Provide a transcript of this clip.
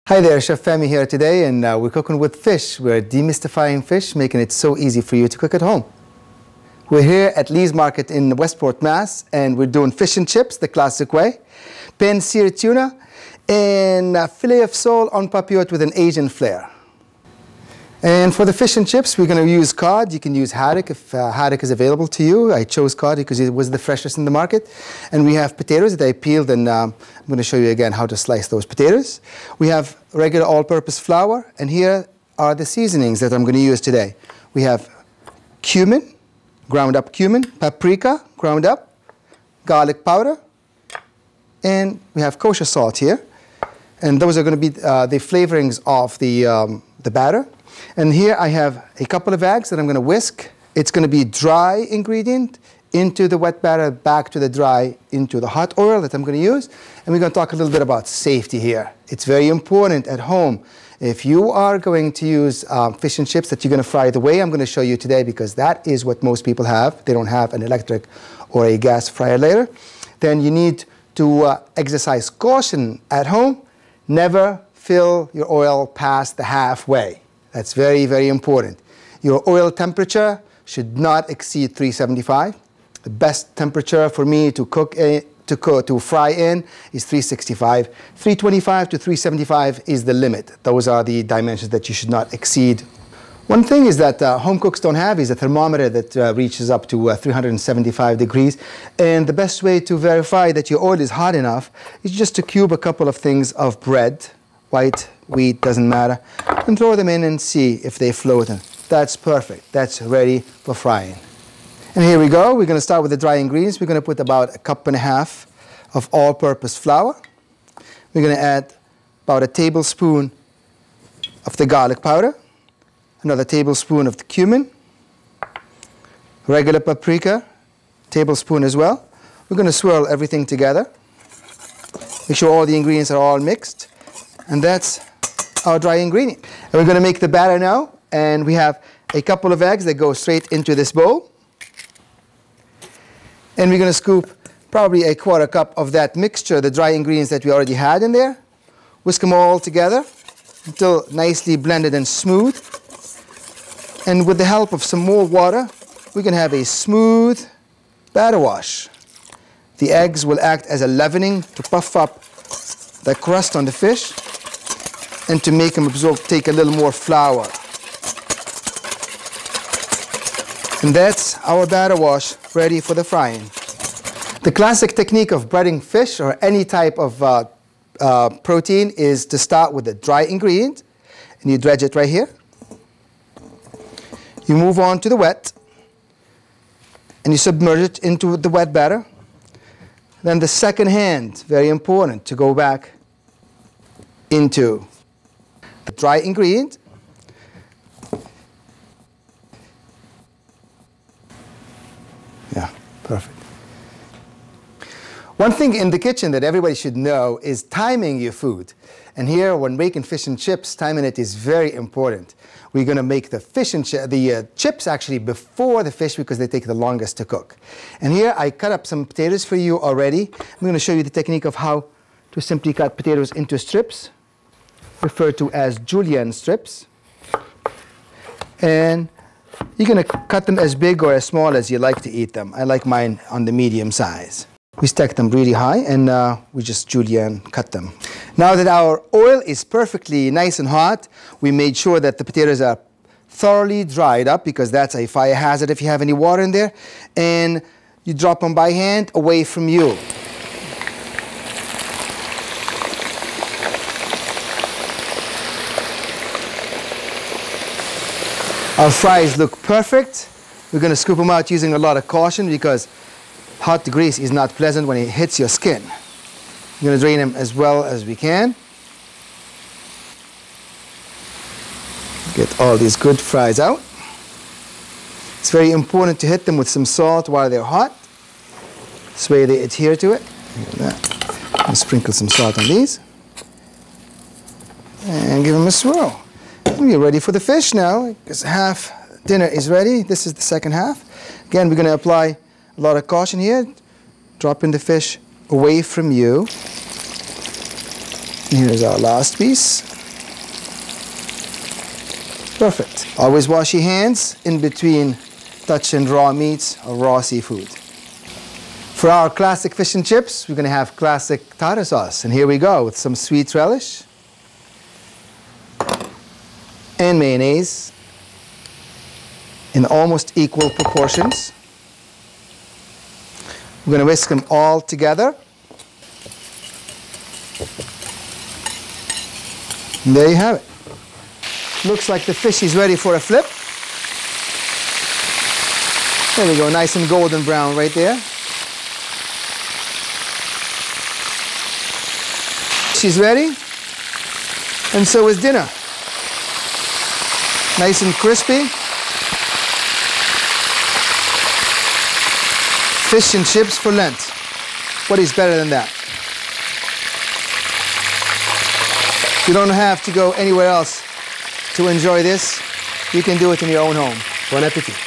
Hi there, Chef Fehmi here today, and we're cooking with fish. We're demystifying fish, making it so easy for you to cook at home. We're here at Lee's Market in Westport, Mass, and we're doing fish and chips the classic way, pan-seared tuna, and a filet of sole en papillote with an Asian flair. And for the fish and chips, we're going to use cod. You can use haddock if haddock is available to you. I chose cod because it was the freshest in the market. And we have potatoes that I peeled, and I'm going to show you again how to slice those potatoes. We have regular all-purpose flour, and here are the seasonings that I'm going to use today. We have cumin, ground up cumin, paprika, ground up, garlic powder, and we have kosher salt here. And those are going to be the flavorings of the batter. And here I have a couple of eggs that I'm going to whisk. It's going to be dry ingredient into the wet batter, back to the dry, into the hot oil that I'm going to use. And we're going to talk a little bit about safety here. It's very important at home. If you are going to use fish and chips that you're going to fry the way I'm going to show you today, because that is what most people have. They don't have an electric or a gas fryer later. Then you need to exercise caution at home. Never fill your oil past the halfway. That's very, very important. Your oil temperature should not exceed 375. The best temperature for me to fry in is 365. 325 to 375 is the limit. Those are the dimensions that you should not exceed. One thing is that home cooks don't have is a thermometer that reaches up to 375 degrees. And the best way to verify that your oil is hot enough is just to cube a couple of things of bread, white, wheat, doesn't matter, and throw them in and see if they float. That's perfect. That's ready for frying. And here we go. We're going to start with the dry ingredients. We're going to put about 1.5 cups of all-purpose flour. We're going to add about a tablespoon of the garlic powder, another tablespoon of the cumin, regular paprika, tablespoon as well. We're going to swirl everything together. Make sure all the ingredients are all mixed. And that's our dry ingredient. And we're going to make the batter now. And we have a couple of eggs that go straight into this bowl. And we're going to scoop probably 1/4 cup of that mixture, the dry ingredients that we already had in there. Whisk them all together until nicely blended and smooth. And with the help of some more water, we can have a smooth batter wash. The eggs will act as a leavening to puff up the crust on the fish and to make them absorb, take a little more flour. And that's our batter wash ready for the frying. The classic technique of breading fish or any type of protein is to start with the dry ingredient, and you dredge it right here. You move on to the wet, and you submerge it into the wet batter. Then the second hand, very important, to go back into the dry ingredient. Yeah, perfect. One thing in the kitchen that everybody should know is timing your food. And here, when making fish and chips, timing it is very important. We're going to make the fish and chips actually before the fish because they take the longest to cook. And here I cut up some potatoes for you already. I'm going to show you the technique of how to simply cut potatoes into strips, referred to as julienne strips. And you're going to cut them as big or as small as you like to eat them. I like mine on the medium size. We stack them really high, and we just julienne cut them. Now that our oil is perfectly nice and hot, we made sure that the potatoes are thoroughly dried up, because that's a fire hazard if you have any water in there. And you drop them by hand away from you. Our fries look perfect. We're going to scoop them out using a lot of caution because hot grease is not pleasant when it hits your skin. We're going to drain them as well as we can. Get all these good fries out. It's very important to hit them with some salt while they're hot. This way they adhere to it. I'll sprinkle some salt on these. And give them a swirl. We're ready for the fish now, because half dinner is ready. This is the second half. Again, we're going to apply a lot of caution here. Dropping the fish away from you. Here's our last piece. Perfect. Always wash your hands in between touching raw meats or raw seafood. For our classic fish and chips, we're going to have classic tartar sauce. And here we go with some sweet relish and mayonnaise in almost equal proportions. We're going to whisk them all together. And there you have it. Looks like the fish is ready for a flip. There we go, nice and golden brown right there. She's ready, and so is dinner. Nice and crispy. Fish and chips for Lent. What is better than that? You don't have to go anywhere else to enjoy this. You can do it in your own home. Bon appetit.